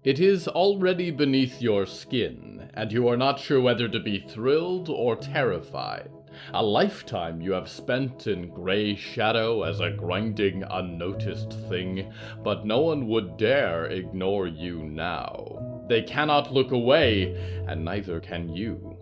It is already beneath your skin, and you are not sure whether to be thrilled or terrified. A lifetime you have spent in gray shadow as a grinding, unnoticed thing, but no one would dare ignore you now. They cannot look away, and neither can you.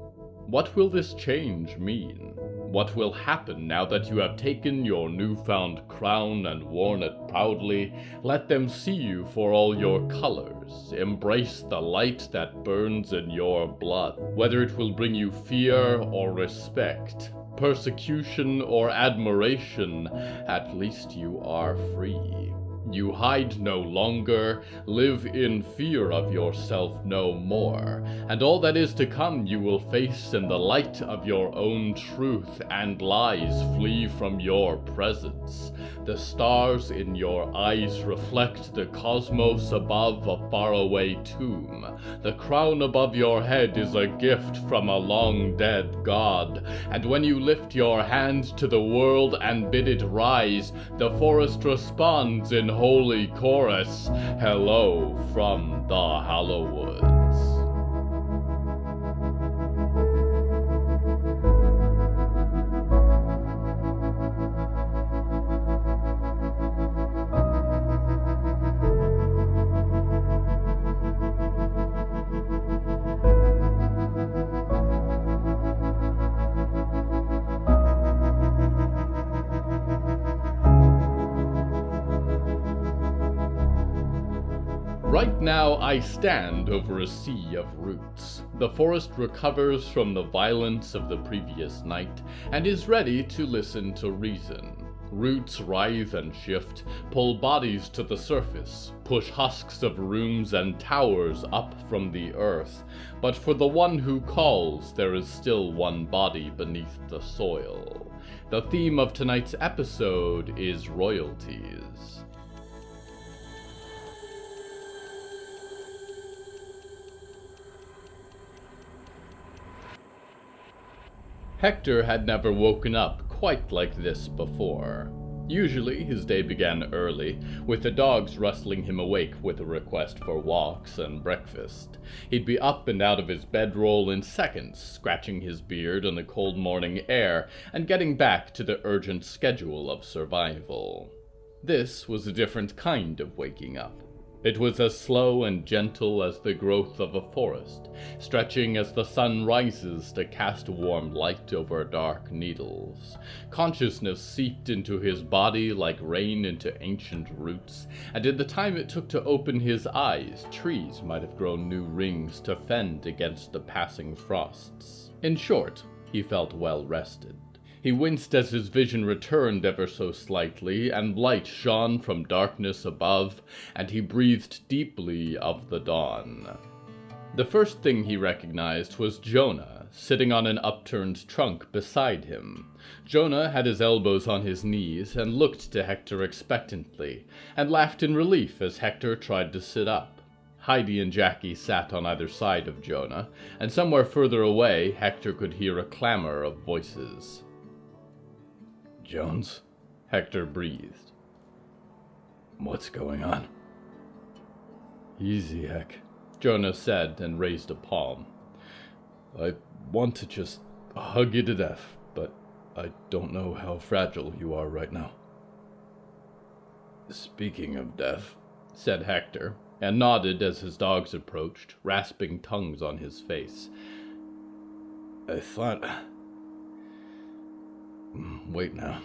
What will this change mean? What will happen now that you have taken your newfound crown and worn it proudly? Let them see you for all your colors. Embrace the light that burns in your blood. Whether it will bring you fear or respect, persecution or admiration, at least you are free. You hide no longer, live in fear of yourself no more, and all that is to come you will face in the light of your own truth, and lies flee from your presence. The stars in your eyes reflect the cosmos above a faraway tomb. The crown above your head is a gift from a long-dead god, and when you lift your hand to the world and bid it rise, the forest responds in holy chorus, hello from the Hallowoods. Right now I stand over a sea of roots. The forest recovers from the violence of the previous night, and is ready to listen to reason. Roots writhe and shift, pull bodies to the surface, push husks of rooms and towers up from the earth. But for the one who calls, there is still one body beneath the soil. The theme of tonight's episode is royalties. Hector had never woken up quite like this before. Usually, his day began early, with the dogs rustling him awake with a request for walks and breakfast. He'd be up and out of his bedroll in seconds, scratching his beard in the cold morning air, and getting back to the urgent schedule of survival. This was a different kind of waking up. It was as slow and gentle as the growth of a forest, stretching as the sun rises to cast warm light over dark needles. Consciousness seeped into his body like rain into ancient roots, and in the time it took to open his eyes, trees might have grown new rings to fend against the passing frosts. In short, he felt well rested. He winced as his vision returned ever so slightly, and light shone from darkness above, and he breathed deeply of the dawn. The first thing he recognized was Jonah, sitting on an upturned trunk beside him. Jonah had his elbows on his knees and looked to Hector expectantly, and laughed in relief as Hector tried to sit up. Heidi and Jackie sat on either side of Jonah, and somewhere further away Hector could hear a clamor of voices. "Jones?" Hector breathed. "What's going on?" "Easy, Heck," Jonah said and raised a palm. "I want to just hug you to death, but I don't know how fragile you are right now." "Speaking of death," said Hector, and nodded as his dogs approached, rasping tongues on his face. "I thought... Wait now."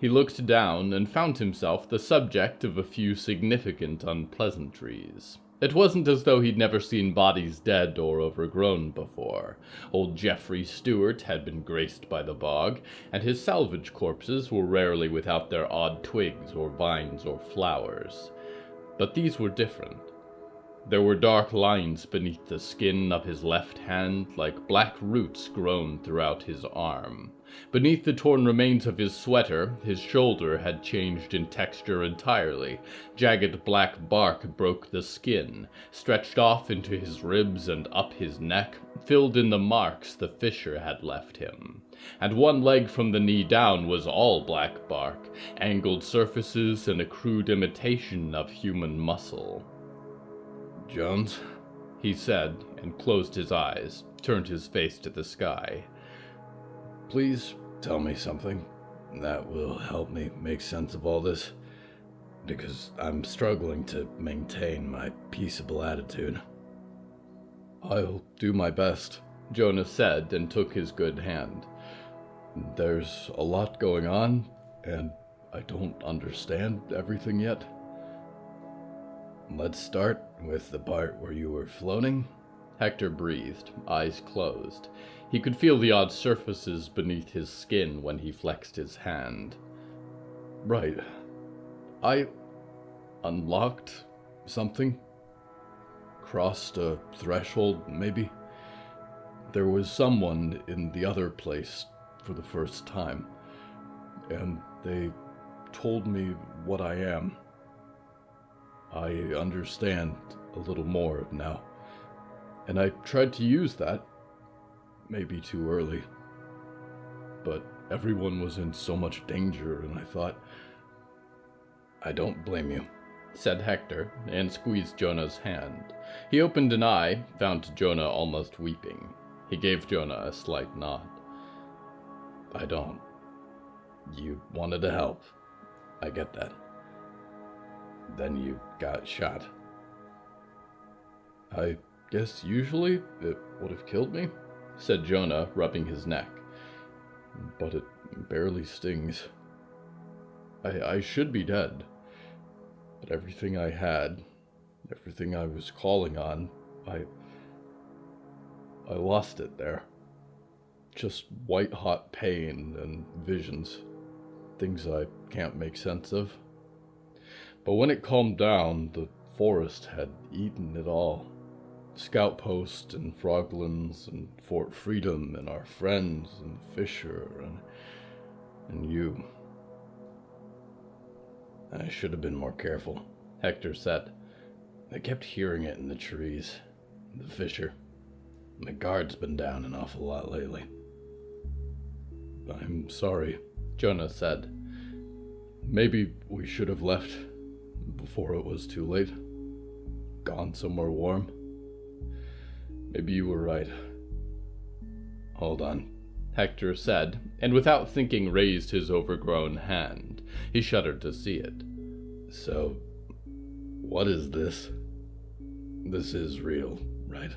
He looked down and found himself the subject of a few significant unpleasantries. It wasn't as though he'd never seen bodies dead or overgrown before. Old Geoffrey Stewart had been graced by the bog, and his salvage corpses were rarely without their odd twigs or vines or flowers. But these were different. There were dark lines beneath the skin of his left hand, like black roots grown throughout his arm. Beneath the torn remains of his sweater, his shoulder had changed in texture entirely. Jagged black bark broke the skin, stretched off into his ribs and up his neck, filled in the marks the fisher had left him. And one leg from the knee down was all black bark, angled surfaces and a crude imitation of human muscle. Jones? He said, and closed his eyes, turned his face to the sky. Please tell me something that will help me make sense of all this, because I'm struggling to maintain my peaceable attitude. I'll do my best, Jonah said, and took his good hand. There's a lot going on, and I don't understand everything yet. Let's start with the part where you were floating. Hector breathed, eyes closed. He could feel the odd surfaces beneath his skin when he flexed his hand. Right. I unlocked something. Crossed a threshold, maybe. There was someone in the other place for the first time, and they told me what I am. I understand a little more now, and I tried to use that, maybe too early, but everyone was in so much danger, and I thought, I don't blame you, said Hector, and squeezed Jonah's hand. He opened an eye, found Jonah almost weeping. He gave Jonah a slight nod. I don't. You wanted to help. I get that. Then you got shot. I guess usually it would have killed me, said Jonah, rubbing his neck. But it barely stings. I should be dead. But everything I had, everything I was calling on, I lost it there. Just white-hot pain and visions. Things I can't make sense of. But when it calmed down, the forest had eaten it all. Scout Post and Froglands and Fort Freedom and our friends and Fisher and you. I should have been more careful, Hector said. I kept hearing it in the trees. The Fisher. My guard's been down an awful lot lately. I'm sorry, Jonah said. Maybe we should have left before it was too late. Gone somewhere warm. Maybe you were right. Hold on, Hector said, and without thinking raised his overgrown hand. He shuddered to see it. So, what is this? This is real, right?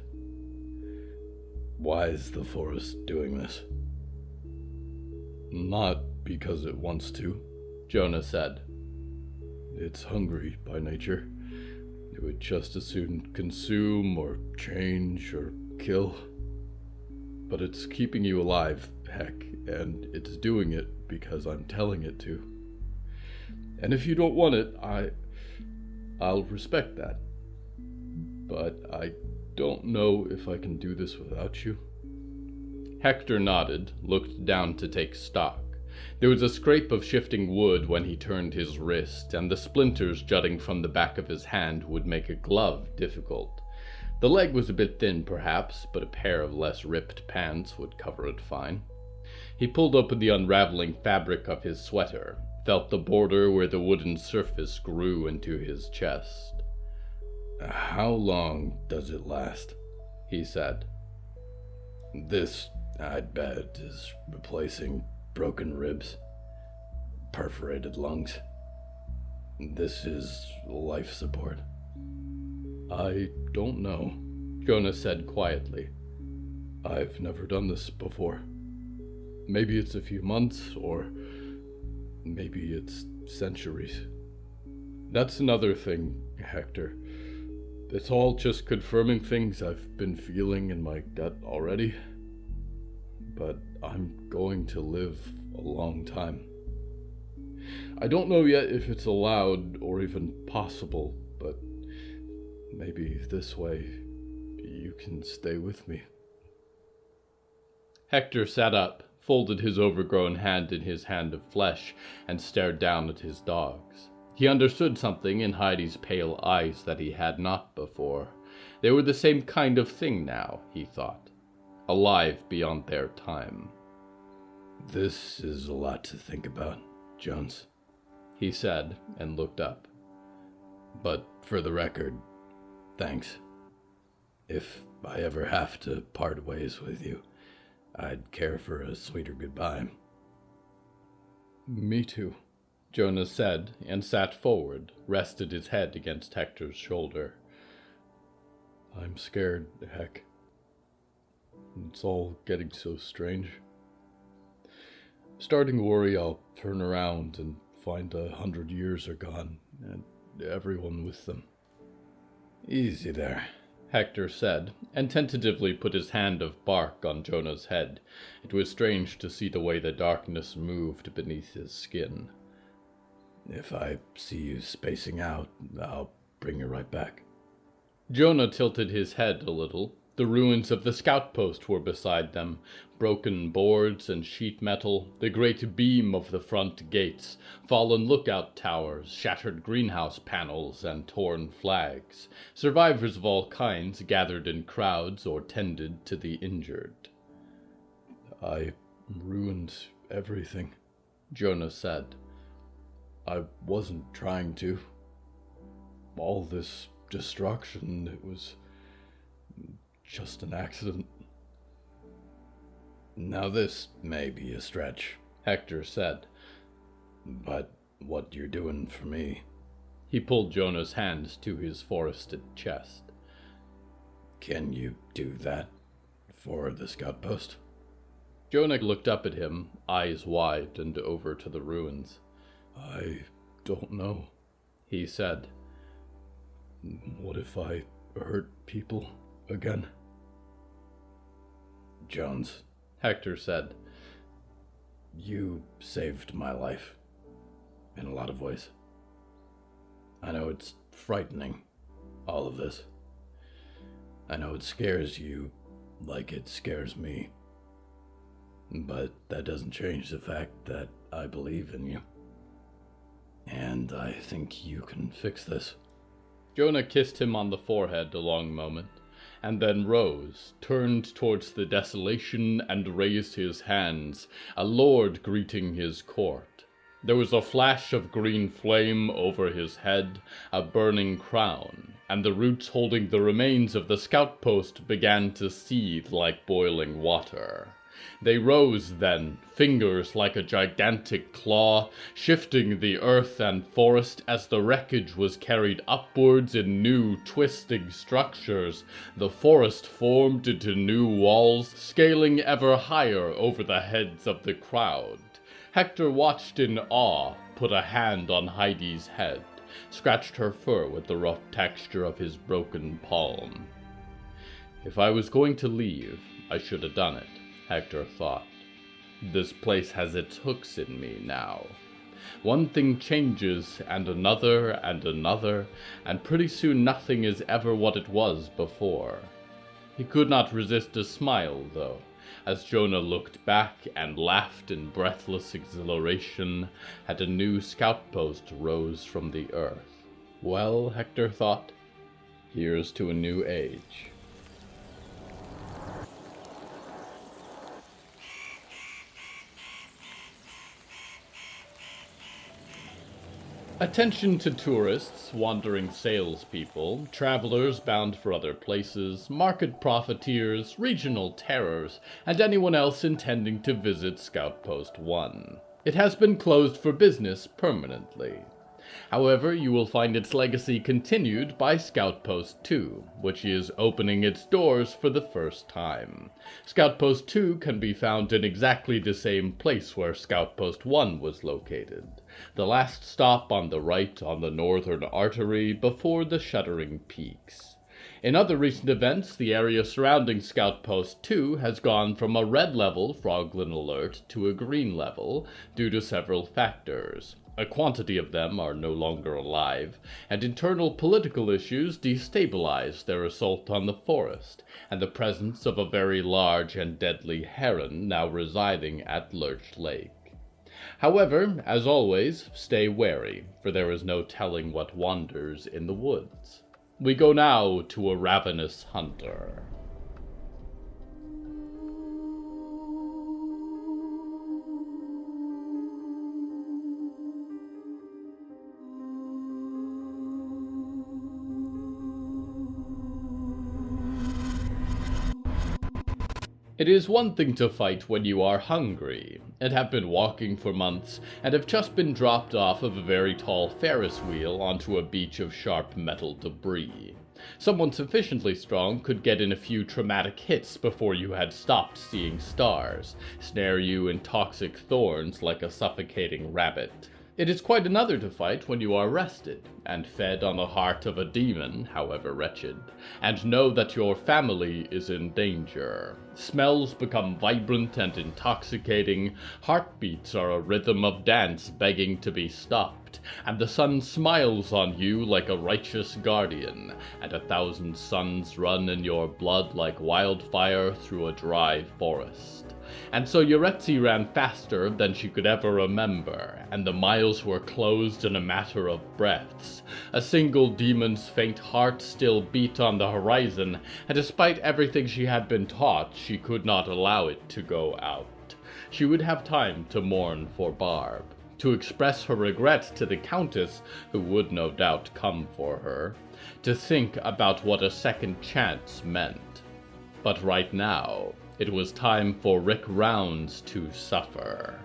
Why is the forest doing this? Not because it wants to, Jonah said. It's hungry by nature. It would just as soon consume or change or kill. But it's keeping you alive, heck, and it's doing it because I'm telling it to. And if you don't want it, I'll respect that. But I don't know if I can do this without you. Hector nodded, looked down to take stock. There was a scrape of shifting wood when he turned his wrist, and the splinters jutting from the back of his hand would make a glove difficult. The leg was a bit thin, perhaps, but a pair of less ripped pants would cover it fine. He pulled open the unraveling fabric of his sweater, felt the border where the wooden surface grew into his chest. How long does it last? He said. This, I'd bet, is replacing broken ribs, perforated lungs. This is life support. I don't know, Jonah said quietly. I've never done this before. Maybe it's a few months, or maybe it's centuries. That's another thing, Hector. It's all just confirming things I've been feeling in my gut already. But I'm going to live a long time. I don't know yet if it's allowed or even possible, but maybe this way you can stay with me. Hector sat up, folded his overgrown hand in his hand of flesh, and stared down at his dogs. He understood something in Heidi's pale eyes that he had not before. They were the same kind of thing now, he thought. Alive beyond their time. This is a lot to think about, Jones, he said, and looked up. But for the record, Thanks. If I ever have to part ways with you, I'd care for a sweeter goodbye. Me too, Jonas said, and sat forward, rested his head against Hector's shoulder. I'm scared, Heck. It's all getting so strange. Starting to worry I'll turn around and find 100 years are gone, and everyone with them. Easy there, Hector said, and tentatively put his hand of bark on Jonah's head. It was strange to see the way the darkness moved beneath his skin. If I see you spacing out, I'll bring you right back. Jonah tilted his head a little. The ruins of the scout post were beside them, broken boards and sheet metal, the great beam of the front gates, fallen lookout towers, shattered greenhouse panels, and torn flags. Survivors of all kinds gathered in crowds or tended to the injured. I ruined everything, Jonah said. I wasn't trying to. All this destruction, it was just an accident. Now this may be a stretch, Hector said. But what you're doing for me... He pulled Jonah's hands to his forested chest. Can you do that for the scout post? Jonah looked up at him, eyes wide, and over to the ruins. I don't know, he said. What if I hurt people again? Jones, Hector said. You saved my life, in a lot of ways. I know it's frightening, all of this. I know it scares you like it scares me. But that doesn't change the fact that I believe in you. And I think you can fix this. Jonah kissed him on the forehead a long moment, and then rose, turned towards the desolation, and raised his hands, a lord greeting his court. There was a flash of green flame over his head, a burning crown, and the roots holding the remains of the scout post began to seethe like boiling water. They rose then, fingers like a gigantic claw, shifting the earth and forest as the wreckage was carried upwards in new twisting structures. The forest formed into new walls, scaling ever higher over the heads of the crowd. Hector watched in awe, put a hand on Heidi's head, scratched her fur with the rough texture of his broken palm. If I was going to leave, I should have done it, Hector thought. This place has its hooks in me now. One thing changes, and another, and pretty soon nothing is ever what it was before. He could not resist a smile, though, as Jonah looked back and laughed in breathless exhilaration at a new scout post rose from the earth. Well, Hector thought, here's to a new age. Attention to tourists, wandering salespeople, travelers bound for other places, market profiteers, regional terrors, and anyone else intending to visit Scout Post 1. It has been closed for business permanently. However, you will find its legacy continued by Scout Post 2, which is opening its doors for the first time. Scout Post 2 can be found in exactly the same place where Scout Post 1 was located, the last stop on the right on the northern artery before the shuddering peaks. In other recent events, the area surrounding Scout Post 2 has gone from a red level Froglin alert to a green level due to several factors. A quantity of them are no longer alive, and internal political issues destabilize their assault on the forest, and the presence of a very large and deadly heron now residing at Lurch Lake. However, as always, stay wary, for there is no telling what wanders in the woods. We go now to a ravenous hunter. It is one thing to fight when you are hungry, and have been walking for months, and have just been dropped off of a very tall Ferris wheel onto a beach of sharp metal debris. Someone sufficiently strong could get in a few traumatic hits before you had stopped seeing stars, snare you in toxic thorns like a suffocating rabbit. It is quite another to fight when you are rested, and fed on the heart of a demon, however wretched, and know that your family is in danger. Smells become vibrant and intoxicating, heartbeats are a rhythm of dance begging to be stopped, and the sun smiles on you like a righteous guardian, and 1,000 suns run in your blood like wildfire through a dry forest. And so Yaretzi ran faster than she could ever remember, and the miles were closed in a matter of breaths. A single demon's faint heart still beat on the horizon, and despite everything she had been taught, she could not allow it to go out. She would have time to mourn for Barb, to express her regret to the Countess, who would no doubt come for her, to think about what a second chance meant. But right now, it was time for Rick Rounds to suffer.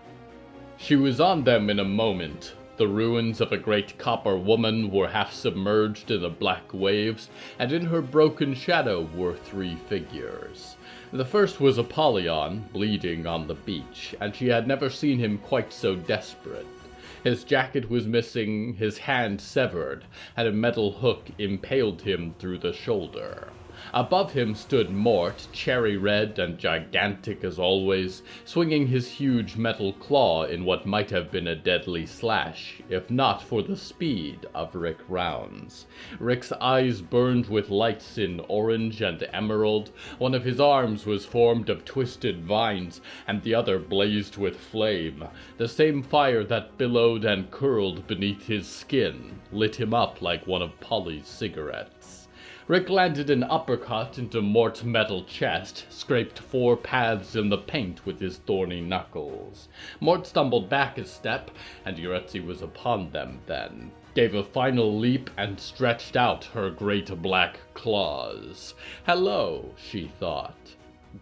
She was on them in a moment. The ruins of a great copper woman were half submerged in the black waves, and in her broken shadow were 3 figures. The first was Apollyon, bleeding on the beach, and she had never seen him quite so desperate. His jacket was missing, his hand severed, and a metal hook impaled him through the shoulder. Above him stood Mort, cherry red and gigantic as always, swinging his huge metal claw in what might have been a deadly slash, if not for the speed of Rick Rounds. Rick's eyes burned with lights in orange and emerald, one of his arms was formed of twisted vines, and the other blazed with flame. The same fire that billowed and curled beneath his skin lit him up like one of Polly's cigarettes. Rick landed an uppercut into Mort's metal chest, scraped 4 paths in the paint with his thorny knuckles. Mort stumbled back a step, and Yaretzi was upon them then, gave a final leap and stretched out her great black claws. Hello, she thought.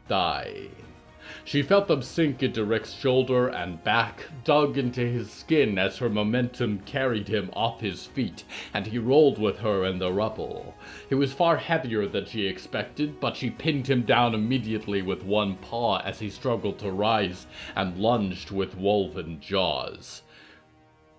Die. She felt them sink into Rick's shoulder and back, dug into his skin as her momentum carried him off his feet, and he rolled with her in the rubble. He was far heavier than she expected, but she pinned him down immediately with one paw as he struggled to rise, and lunged with woven jaws.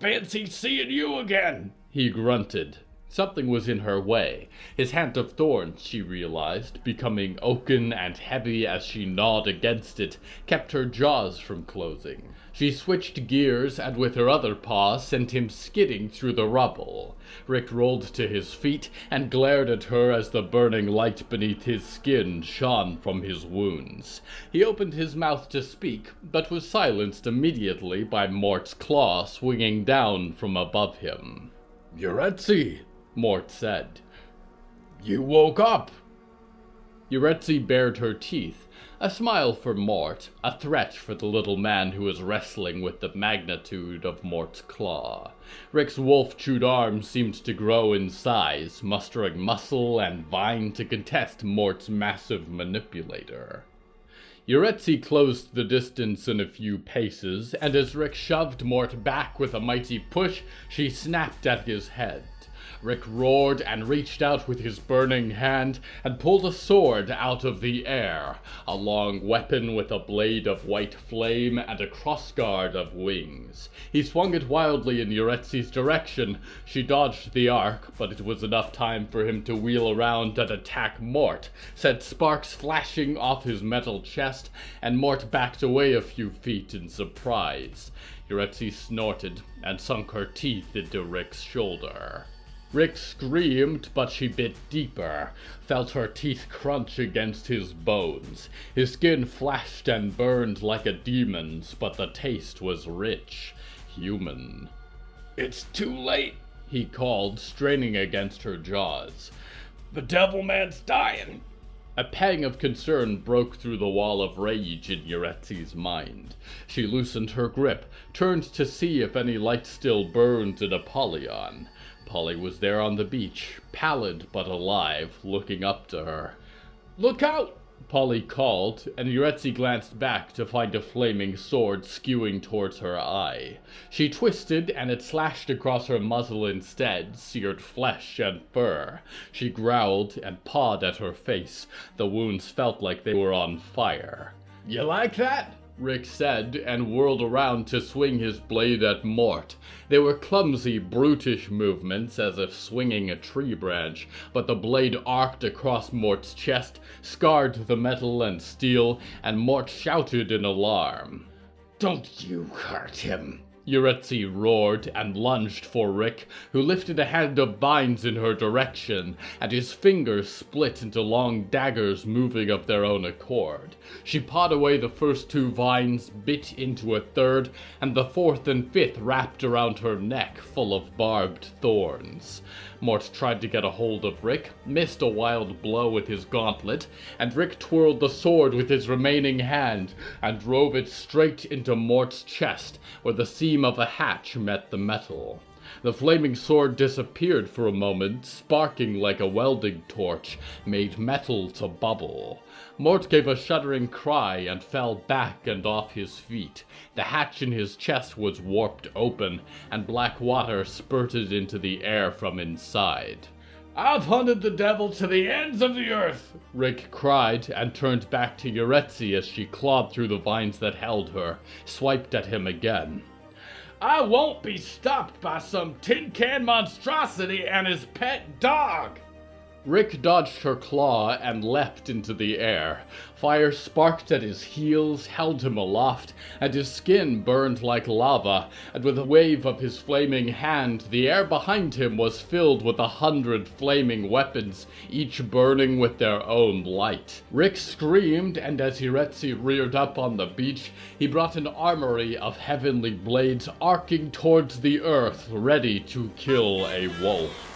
"Fancy seeing you again," he grunted. Something was in her way. His hand of thorns, she realized, becoming oaken and heavy as she gnawed against it, kept her jaws from closing. She switched gears and with her other paw sent him skidding through the rubble. Rick rolled to his feet and glared at her as the burning light beneath his skin shone from his wounds. He opened his mouth to speak, but was silenced immediately by Mort's claw swinging down from above him. "Yaretzi," Mort said. "You woke up." Yaretzi bared her teeth, a smile for Mort, a threat for the little man who was wrestling with the magnitude of Mort's claw. Rick's wolf-chewed arm seemed to grow in size, mustering muscle and vine to contest Mort's massive manipulator. Yaretzi closed the distance in a few paces, and as Rick shoved Mort back with a mighty push, she snapped at his head. Rick roared and reached out with his burning hand and pulled a sword out of the air, a long weapon with a blade of white flame and a crossguard of wings. He swung it wildly in Yaretzi's direction. She dodged the arc, but it was enough time for him to wheel around and attack Mort, sent sparks flashing off his metal chest, and Mort backed away a few feet in surprise. Yaretzi snorted and sunk her teeth into Rick's shoulder. Rick screamed, but she bit deeper, felt her teeth crunch against his bones. His skin flashed and burned like a demon's, but the taste was rich, human. "It's too late," he called, straining against her jaws. "The devil man's dying." A pang of concern broke through the wall of rage in Yaretzi's mind. She loosened her grip, turned to see if any light still burned in Apollyon. Polly was there on the beach, pallid but alive, looking up to her. "Look out!" Polly called, and Yaretzi glanced back to find a flaming sword skewing towards her eye. She twisted, and it slashed across her muzzle instead, seared flesh and fur. She growled and pawed at her face. The wounds felt like they were on fire. "You like that?" Rick said, and whirled around to swing his blade at Mort. They were clumsy, brutish movements, as if swinging a tree branch, but the blade arced across Mort's chest, scarred the metal and steel, and Mort shouted in alarm. "Don't you hurt him!" Yaretzi roared and lunged for Rick, who lifted a hand of vines in her direction, and his fingers split into long daggers moving of their own accord. She pawed away the first 2 vines, bit into a third, and the 4th and 5th wrapped around her neck, full of barbed thorns. Mort tried to get a hold of Rick, missed a wild blow with his gauntlet, and Rick twirled the sword with his remaining hand and drove it straight into Mort's chest, where the seam of a hatch met the metal. The flaming sword disappeared for a moment, sparking like a welding torch, made metal to bubble. Mort gave a shuddering cry and fell back and off his feet. The hatch in his chest was warped open, and black water spurted into the air from inside. "I've hunted the devil to the ends of the earth!" Rick cried, and turned back to Yaretzi as she clawed through the vines that held her, swiped at him again. "I won't be stopped by some tin-can monstrosity and his pet dog!" Rick dodged her claw and leapt into the air. Fire sparked at his heels, held him aloft, and his skin burned like lava, and with a wave of his flaming hand, the air behind him was filled with 100 flaming weapons, each burning with their own light. Rick screamed, and as Yaretzi reared up on the beach, he brought an armory of heavenly blades arcing towards the earth, ready to kill a wolf.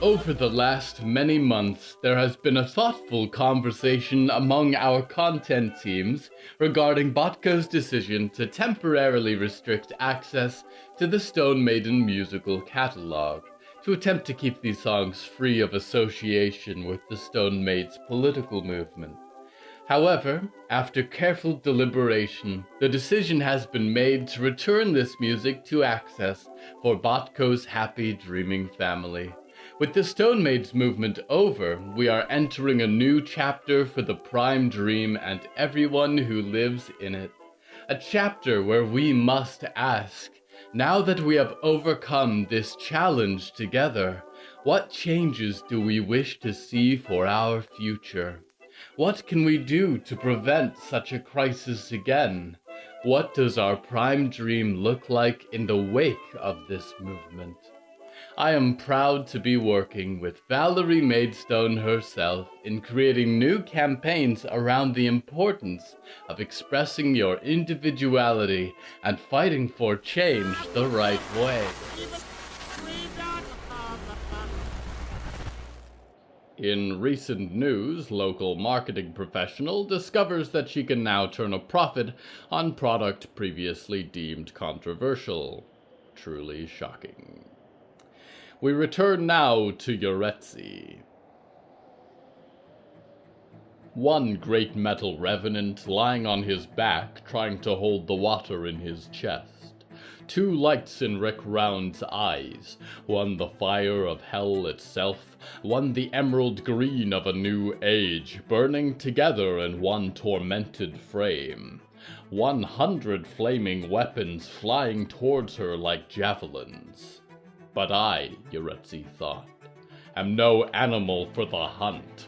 Over the last many months, there has been a thoughtful conversation among our content teams regarding Botko's decision to temporarily restrict access to the Stone Maiden musical catalog, to attempt to keep these songs free of association with the Stone Maids' political movement. However, after careful deliberation, the decision has been made to return this music to access for Botko's happy dreaming family. With the Stone Maids movement over, we are entering a new chapter for the Prime Dream and everyone who lives in it. A chapter where we must ask, now that we have overcome this challenge together, what changes do we wish to see for our future? What can we do to prevent such a crisis again? What does our Prime Dream look like in the wake of this movement? I am proud to be working with Valerie Maidstone herself in creating new campaigns around the importance of expressing your individuality and fighting for change the right way. In recent news, local marketing professional discovers that she can now turn a profit on product previously deemed controversial. Truly shocking. We return now to Yaretzi. One great metal revenant lying on his back, trying to hold the water in his chest. 2 lights in Rick Round's eyes, one the fire of hell itself, one the emerald green of a new age, burning together in one tormented frame. 100 flaming weapons flying towards her like javelins. But I, Yaretzi thought, am no animal for the hunt.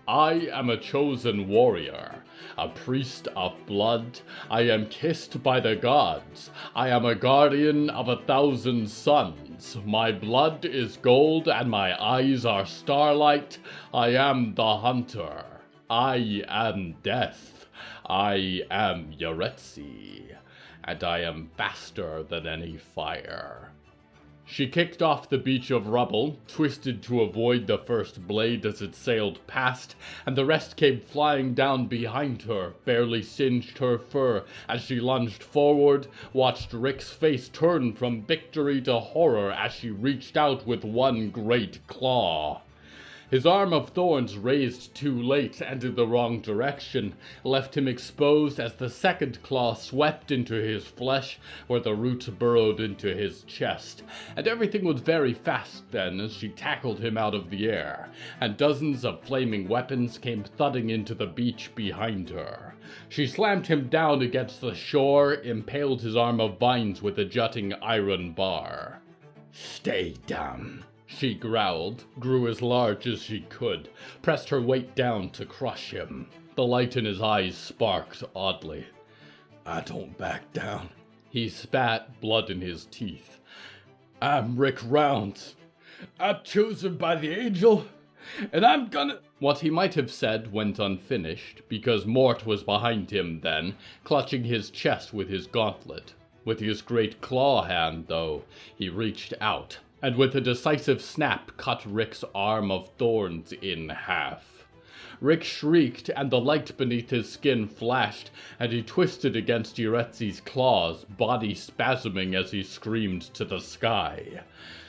I am a chosen warrior, a priest of blood. I am kissed by the gods. I am a guardian of 1,000 suns. My blood is gold and my eyes are starlight. I am the hunter. I am death. I am Yaretzi, and I am faster than any fire. She kicked off the beach of rubble, twisted to avoid the first blade as it sailed past, and the rest came flying down behind her, barely singed her fur as she lunged forward, watched Rick's face turn from victory to horror as she reached out with one great claw. His arm of thorns raised too late and in the wrong direction, left him exposed as the second claw swept into his flesh where the root burrowed into his chest. And everything was very fast then as she tackled him out of the air, and dozens of flaming weapons came thudding into the beach behind her. She slammed him down against the shore, impaled his arm of vines with a jutting iron bar. Stay down, she growled, grew as large as she could, pressed her weight down to crush him. The light in his eyes sparked oddly. I don't back down. He spat, blood in his teeth. I'm Rick Rounds. I'm chosen by the angel, and I'm gonna... What he might have said went unfinished, because Mort was behind him then, clutching his chest with his gauntlet. With his great claw hand, though, he reached out, and with a decisive snap cut Rick's arm of thorns in half. Rick shrieked, and the light beneath his skin flashed, and he twisted against Yaretzi's claws, body spasming as he screamed to the sky.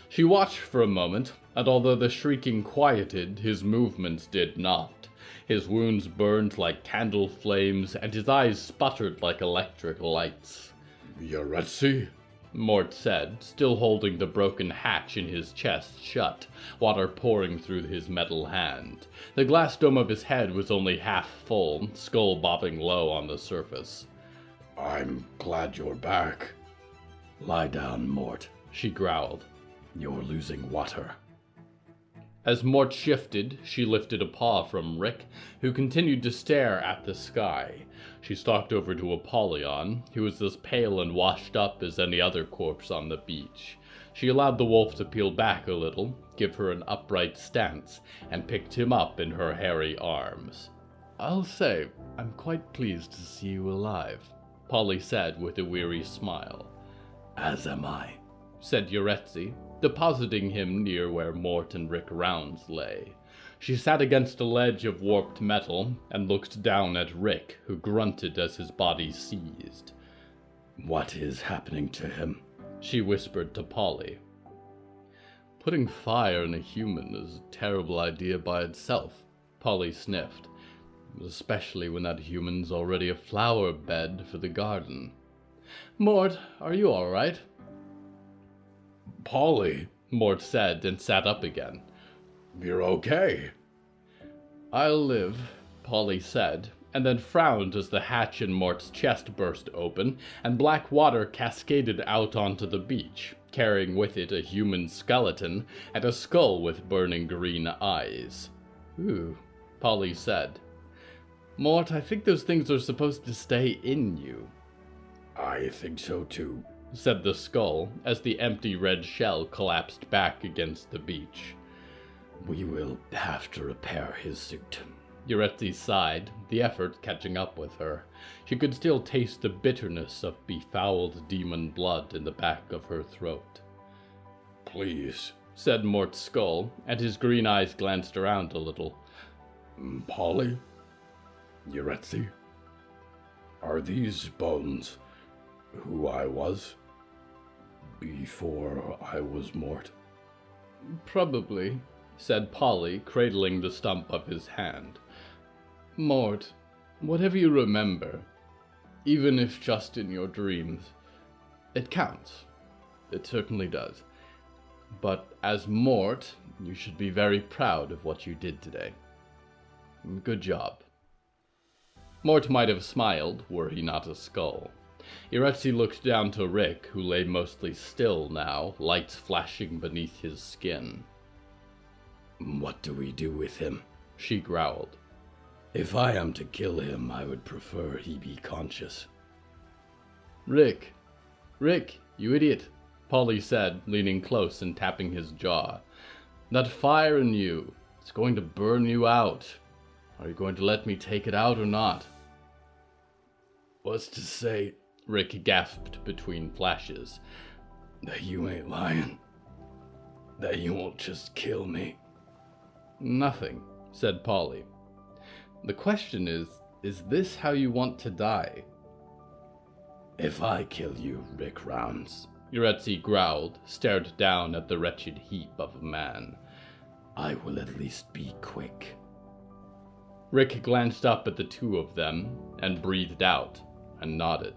She watched for a moment, and although the shrieking quieted, his movements did not. His wounds burned like candle flames, and his eyes sputtered like electric lights. Yaretzi? Mort said, still holding the broken hatch in his chest shut, water pouring through his metal hand. The glass dome of his head was only half full, skull bobbing low on the surface. I'm glad you're back. Lie down, Mort, she growled. You're losing water. As Mort shifted, she lifted a paw from Rick, who continued to stare at the sky. She stalked over to Apollyon, who was as pale and washed up as any other corpse on the beach. She allowed the wolf to peel back a little, give her an upright stance, and picked him up in her hairy arms. "I'll say, I'm quite pleased to see you alive," Polly said with a weary smile. "As am I," said Yaretzi, depositing him near where Mort and Rick Rounds lay. She sat against a ledge of warped metal and looked down at Rick, who grunted as his body seized. "What is happening to him?" she whispered to Polly. "Putting fire in a human is a terrible idea by itself," Polly sniffed, "especially when that human's already a flower bed for the garden. Mort, are you all right?" "Polly," Mort said and sat up again. "You're okay." "I'll live," Polly said, and then frowned as the hatch in Mort's chest burst open, and black water cascaded out onto the beach, carrying with it a human skeleton and a skull with burning green eyes. "Ooh," Polly said. "Mort, I think those things are supposed to stay in you." "I think so too," said the skull, as the empty red shell collapsed back against the beach. "We will have to repair his suit." Yaretzi sighed, the effort catching up with her. She could still taste the bitterness of befouled demon blood in the back of her throat. "Please," said Mort's skull, and his green eyes glanced around a little. "Polly? Yaretzi? Are these bones who I was before I was Mort?" "Probably," said Polly, cradling the stump of his hand. "Mort, whatever you remember, even if just in your dreams, it counts. It certainly does. But as Mort, you should be very proud of what you did today. Good job." Mort might have smiled, were he not a skull. Yaretzi looked down to Rick, who lay mostly still now, lights flashing beneath his skin. "What do we do with him?" she growled. "If I am to kill him, I would prefer he be conscious." Rick, you idiot," Polly said, leaning close and tapping his jaw. "That fire in you, it's going to burn you out. Are you going to let me take it out or not?" "What's to say," Rick gasped between flashes, "that you ain't lying? That you won't just kill me?" "Nothing," said Polly. "The question is this how you want to die?" "If I kill you, Rick Rounds," Yaretzi growled, stared down at the wretched heap of a man, I will at least be quick. Rick glanced up at the two of them and breathed out and nodded.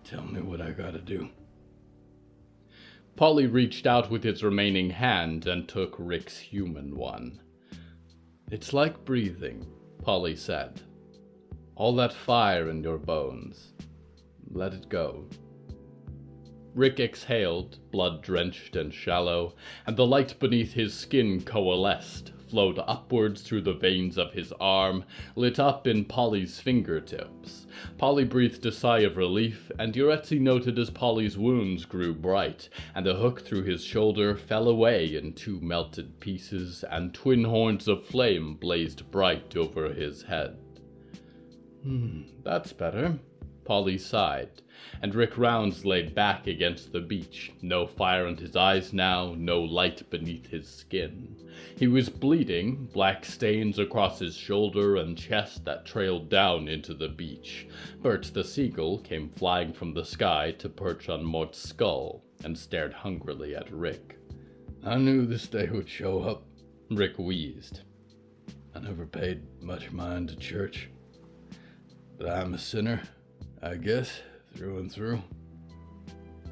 Tell me what I gotta do. Polly reached out with his remaining hand and took Rick's human one. It's like breathing, Polly said. All that fire in your bones. Let it go. Rick exhaled, blood-drenched and shallow, and the light beneath his skin coalesced, flowed upwards through the veins of his arm, lit up in Polly's fingertips. Polly breathed a sigh of relief, and Yaretzi noted as Polly's wounds grew bright, and the hook through his shoulder fell away in two melted pieces, and twin horns of flame blazed bright over his head. That's better. Polly sighed, and Rick Rounds laid back against the beach, no fire in his eyes now, no light beneath his skin. He was bleeding, black stains across his shoulder and chest that trailed down into the beach. Bert the seagull came flying from the sky to perch on Mort's skull and stared hungrily at Rick. I knew this day would show up, Rick wheezed. I never paid much mind to church, but I'm a sinner, I guess, through and through.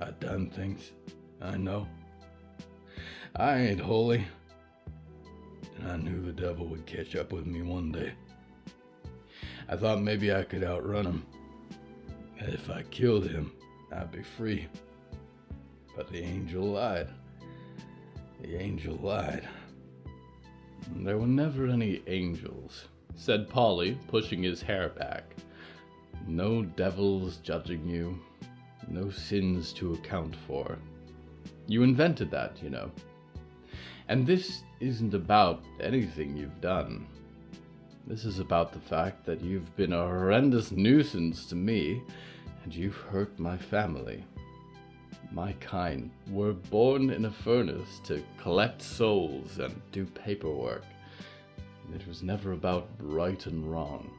I done things, I know. I ain't holy, and I knew the devil would catch up with me one day. I thought maybe I could outrun him, and if I killed him, I'd be free. But the angel lied. The angel lied. There were never any angels, said Polly, pushing his hair back. No devils judging you, no sins to account for. You invented that, you know. And this isn't about anything you've done. This is about the fact that you've been a horrendous nuisance to me, and you've hurt my family. My kind were born in a furnace to collect souls and do paperwork. It was never about right and wrong.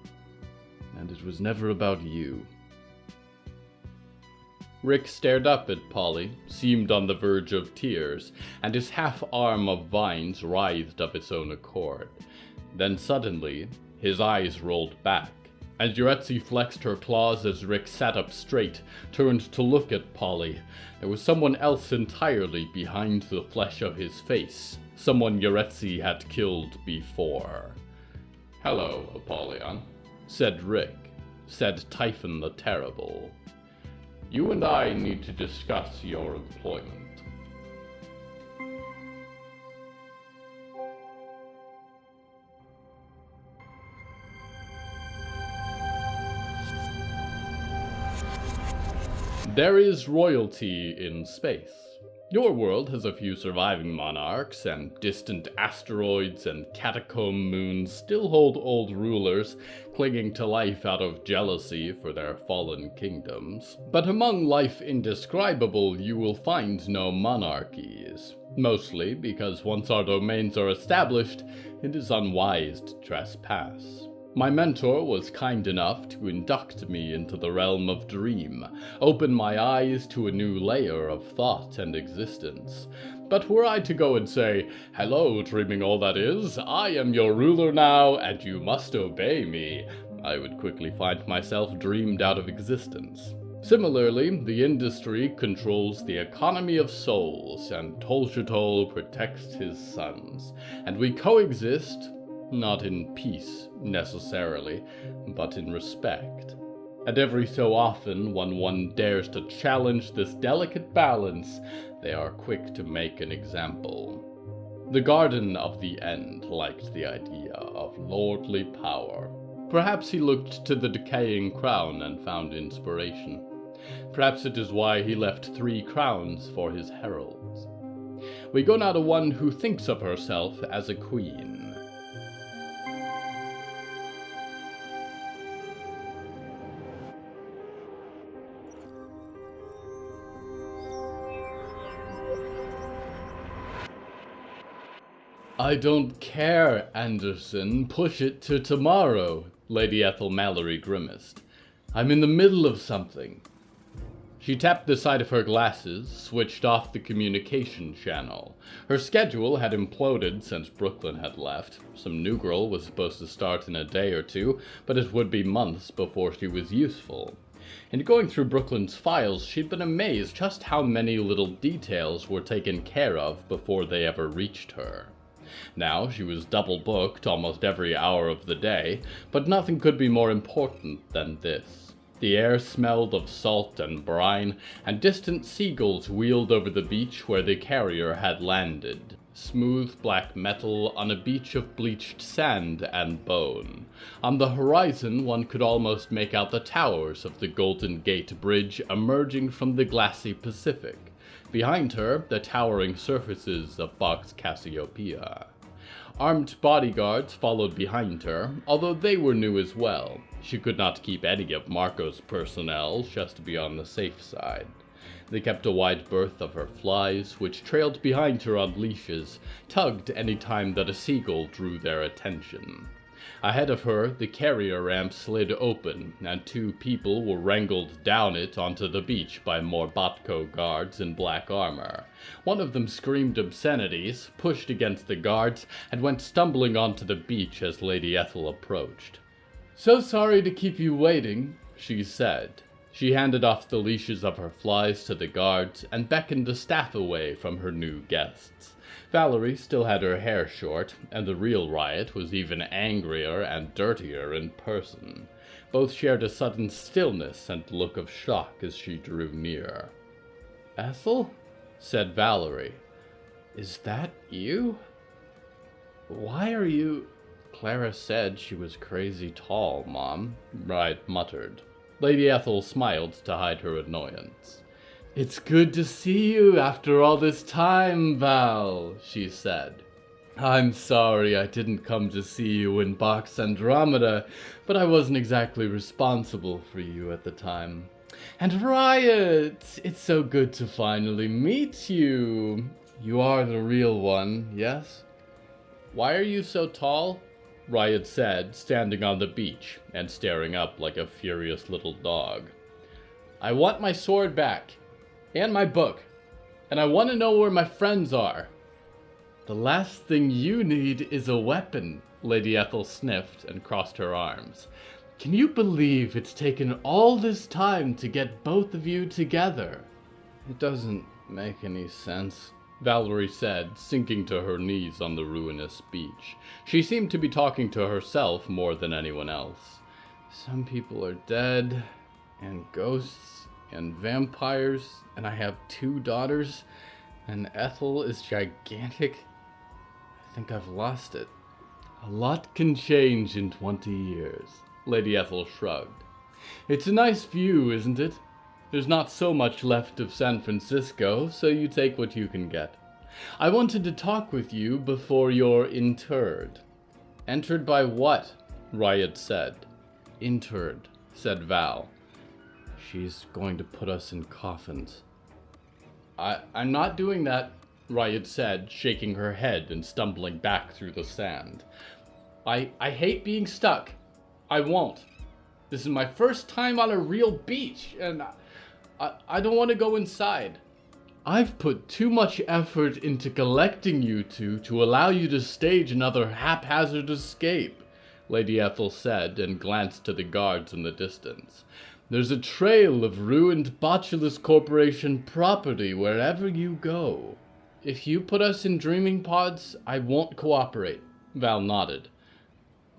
And it was never about you. Rick stared up at Polly, seemed on the verge of tears, and his half-arm of vines writhed of its own accord. Then suddenly, his eyes rolled back, and Yaretzi flexed her claws as Rick sat up straight, turned to look at Polly. There was someone else entirely behind the flesh of his face, someone Yaretzi had killed before. "Hello, Apollyon," said Rick, said Typhon the Terrible. "You and I need to discuss your employment." There is royalty in space. Your world has a few surviving monarchs, and distant asteroids and catacomb moons still hold old rulers clinging to life out of jealousy for their fallen kingdoms. But among life indescribable, you will find no monarchies. Mostly because once our domains are established, it is unwise to trespass. My mentor was kind enough to induct me into the realm of dream, open my eyes to a new layer of thought and existence. But were I to go and say, "Hello, dreaming all that is, I am your ruler now, and you must obey me," I would quickly find myself dreamed out of existence. Similarly, the industry controls the economy of souls, and Tolshatol protects his sons, and we coexist, not in peace, necessarily, but in respect. And every so often, when one dares to challenge this delicate balance, they are quick to make an example. The Garden of the End liked the idea of lordly power. Perhaps he looked to the decaying crown and found inspiration. Perhaps it is why he left 3 crowns for his heralds. We go now to one who thinks of herself as a queen. "I don't care, Anderson. Push it to tomorrow," Lady Ethel Mallory grimaced. "I'm in the middle of something." She tapped the side of her glasses, switched off the communication channel. Her schedule had imploded since Brooklyn had left. Some new girl was supposed to start in a day or two, but it would be months before she was useful. In going through Brooklyn's files, she'd been amazed just how many little details were taken care of before they ever reached her. Now she was double booked almost every hour of the day, but nothing could be more important than this. The air smelled of salt and brine, and distant seagulls wheeled over the beach where the carrier had landed. Smooth black metal on a beach of bleached sand and bone. On the horizon one could almost make out the towers of the Golden Gate Bridge emerging from the glassy Pacific. Behind her, the towering surfaces of Box Cassiopeia. Armed bodyguards followed behind her, although they were new as well. She could not keep any of Marco's personnel, just to be on the safe side. They kept a wide berth of her flies, which trailed behind her on leashes, tugged any time that a seagull drew their attention. Ahead of her, the carrier ramp slid open, and two people were wrangled down it onto the beach by more Botco guards in black armor. One of them screamed obscenities, pushed against the guards, and went stumbling onto the beach as Lady Ethel approached. "So sorry to keep you waiting," she said. She handed off the leashes of her flies to the guards and beckoned the staff away from her new guests. Valerie still had her hair short, and the real Riot was even angrier and dirtier in person. Both shared a sudden stillness and look of shock as she drew near. "Ethel?" said Valerie. "Is that you? Why are you—" "Clara said she was crazy tall, Mom," Riot muttered. Lady Ethel smiled to hide her annoyance. "It's good to see you after all this time, Val," she said. "I'm sorry I didn't come to see you in Box Andromeda, but I wasn't exactly responsible for you at the time. And Riot, it's so good to finally meet you. You are the real one, yes?" "Why are you so tall?" Riot said, standing on the beach and staring up like a furious little dog. "I want my sword back. And my book. And I want to know where my friends are." "The last thing you need is a weapon," Lady Ethel sniffed and crossed her arms. "Can you believe it's taken all this time to get both of you together?" "It doesn't make any sense," Valerie said, sinking to her knees on the ruinous beach. She seemed to be talking to herself more than anyone else. "Some people are dead, and ghosts, and vampires, and I have 2 daughters, and Ethel is gigantic. I think I've lost it." "A lot can change in 20 years, Lady Ethel shrugged. "It's a nice view, isn't it? There's not so much left of San Francisco, so you take what you can get. I wanted to talk with you before you're interred." "Entered by what?" Riot said. "Interred," said Val. "She's going to put us in coffins." I'm not doing that," Riot said, shaking her head and stumbling back through the sand. I hate being stuck. I won't. This is my first time on a real beach, and I don't want to go inside. I've put too much effort into collecting you two to allow you to stage another haphazard escape," Lady Ethel said and glanced to the guards in the distance. "There's a trail of ruined Botulus Corporation property wherever you go. If you put us in dreaming pods, I won't cooperate." Val nodded.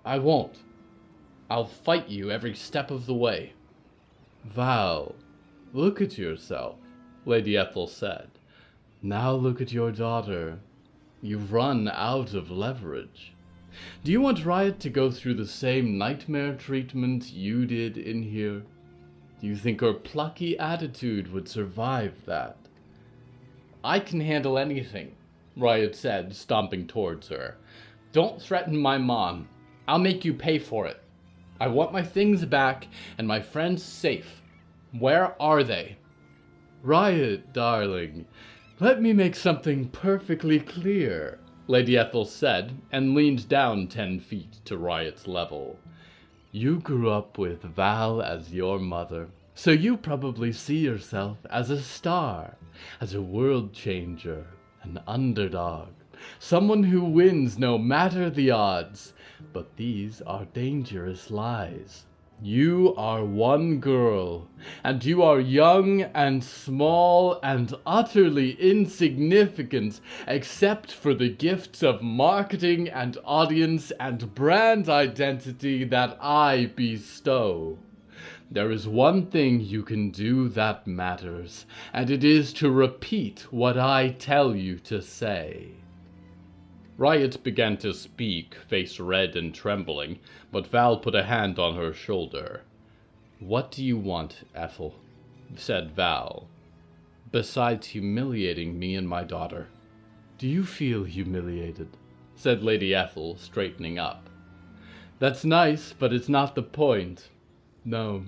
"I won't. I'll fight you every step of the way." "Val, look at yourself," Lady Ethel said. "Now look at your daughter. You've run out of leverage. Do you want Riot to go through the same nightmare treatment you did in here? Do you think her plucky attitude would survive that?" "I can handle anything," Riot said, stomping towards her. "Don't threaten my mom. I'll make you pay for it. I want my things back and my friends safe. Where are they?" "Riot, darling, let me make something perfectly clear," Lady Ethel said, and leaned down 10 feet to Riot's level. "You grew up with Val as your mother, So you probably see yourself as a star, as a world changer, an underdog, someone who wins no matter the odds. But these are dangerous lies. You are one girl, and you are young and small and utterly insignificant, except for the gifts of marketing and audience and brand identity that I bestow. There is one thing you can do that matters, and it is to repeat what I tell you to say. Riot began to speak, face red and trembling, but Val put a hand on her shoulder. "What do you want, Ethel?" said Val. "Besides humiliating me and my daughter." "Do you feel humiliated?" said Lady Ethel, straightening up. "That's nice, but it's not the point. No.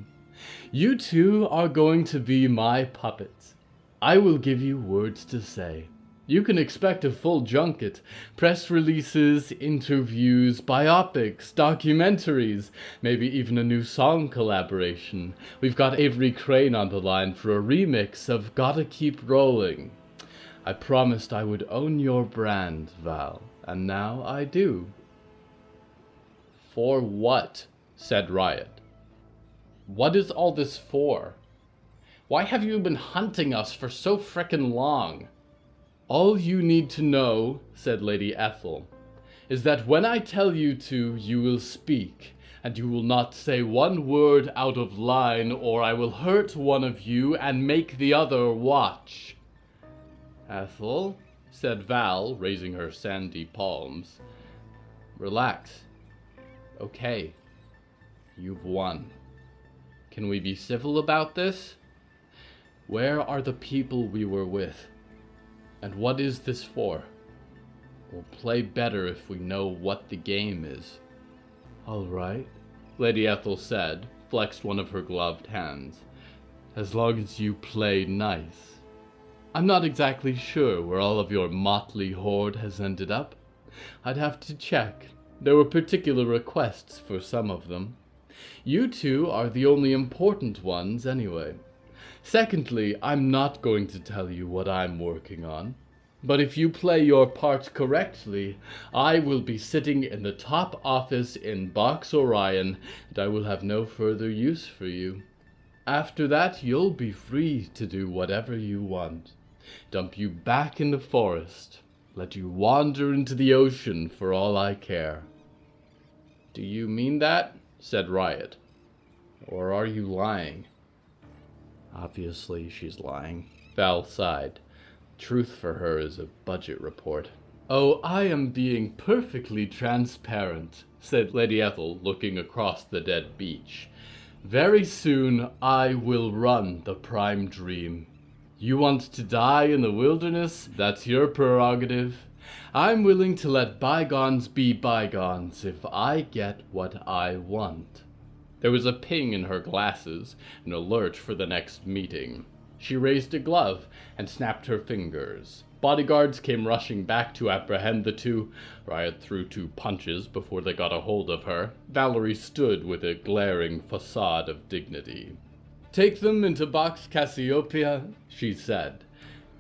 You two are going to be my puppets. I will give you words to say. You can expect a full junket, press releases, interviews, biopics, documentaries, maybe even a new song collaboration. We've got Avery Crane on the line for a remix of Gotta Keep Rolling. I promised I would own your brand, Val, and now I do." "For what?" said Riot. "What is all this for? Why have you been hunting us for so frickin' long?" "All you need to know," said Lady Ethel, "is that when I tell you to, you will speak, and you will not say one word out of line, or I will hurt one of you and make the other watch." "Ethel," said Val, raising her sandy palms, "relax. Okay, you've won. Can we be civil about this? Where are the people we were with? And what is this for? We'll play better if we know what the game is." "All right," Lady Ethel said, flexed one of her gloved hands. "As long as you play nice. I'm not exactly sure where all of your motley horde has ended up. I'd have to check. There were particular requests for some of them. You two are the only important ones anyway. Secondly, I'm not going to tell you what I'm working on. But if you play your part correctly, I will be sitting in the top office in Box Orion, and I will have no further use for you. After that, you'll be free to do whatever you want. Dump you back in the forest. Let you wander into the ocean for all I care." "Do you mean that?" said Riot. "Or are you lying?" Obviously, she's lying. Val sighed. Truth for her is a budget report. "Oh, I am being perfectly transparent," said Lady Ethel, looking across the dead beach. "Very soon, I will run the Prime Dream. You want to die in the wilderness? That's your prerogative. I'm willing to let bygones be bygones if I get what I want." There was a ping in her glasses, an alert for the next meeting. She raised a glove and snapped her fingers. Bodyguards came rushing back to apprehend the two. Riot threw 2 punches before they got a hold of her. Valerie stood with a glaring facade of dignity. "Take them into Box Cassiopeia," she said,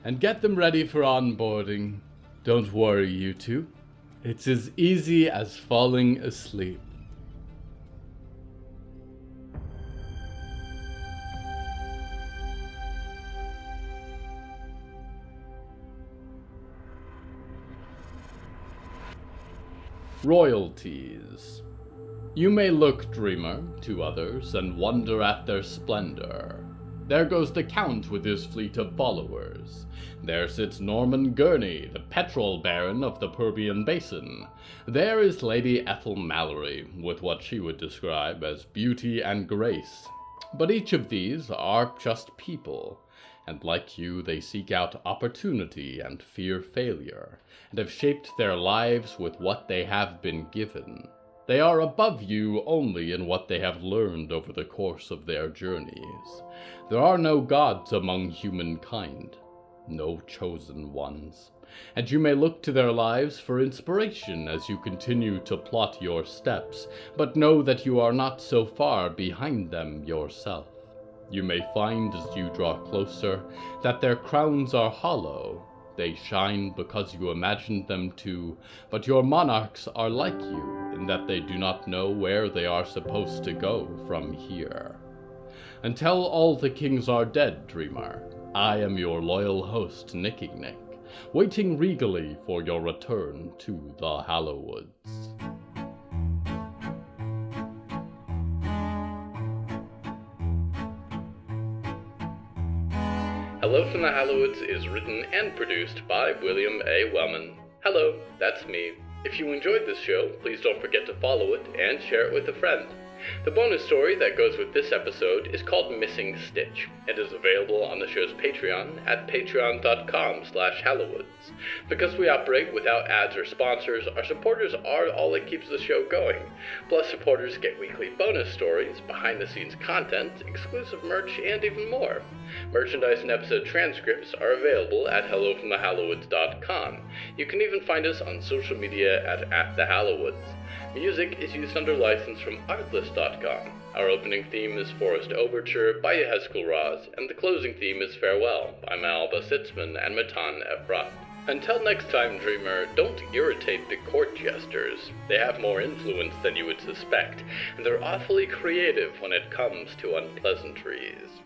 "and get them ready for onboarding. Don't worry, you two. It's as easy as falling asleep." Royalties. You may look, dreamer, to others and wonder at their splendor. There goes the Count with his fleet of followers. There sits Norman Gurney, the petrol baron of the Permian Basin. There is Lady Ethel Mallory, with what she would describe as beauty and grace. But each of these are just people, and like you, they seek out opportunity and fear failure, and have shaped their lives with what they have been given. They are above you only in what they have learned over the course of their journeys. There are no gods among humankind, no chosen ones, and you may look to their lives for inspiration as you continue to plot your steps, but know that you are not so far behind them yourself. You may find as you draw closer that their crowns are hollow. They shine because you imagined them to, but your monarchs are like you in that they do not know where they are supposed to go from here. Until all the kings are dead, dreamer, I am your loyal host, Nicky Nick, waiting regally for your return to the Hallowoods. Hello from the Hallowoods is written and produced by William A. Wellman. Hello, that's me. If you enjoyed this show, please don't forget to follow it and share it with a friend. The bonus story that goes with this episode is called Missing Stitch. It is available on the show's Patreon at patreon.com/Hallowoods. Because we operate without ads or sponsors, our supporters are all that keeps the show going. Plus, supporters get weekly bonus stories, behind-the-scenes content, exclusive merch, and even more. Merchandise and episode transcripts are available at hellofromthehallowoods.com. You can even find us on social media at the Hallowoods. Music is used under license from Artlist.com. Our opening theme is Forest Overture by Yehezkel Raz, and the closing theme is Farewell by Malba Sitzman and Matan Efrat. Until next time, dreamer, don't irritate the court jesters. They have more influence than you would suspect, and they're awfully creative when it comes to unpleasantries.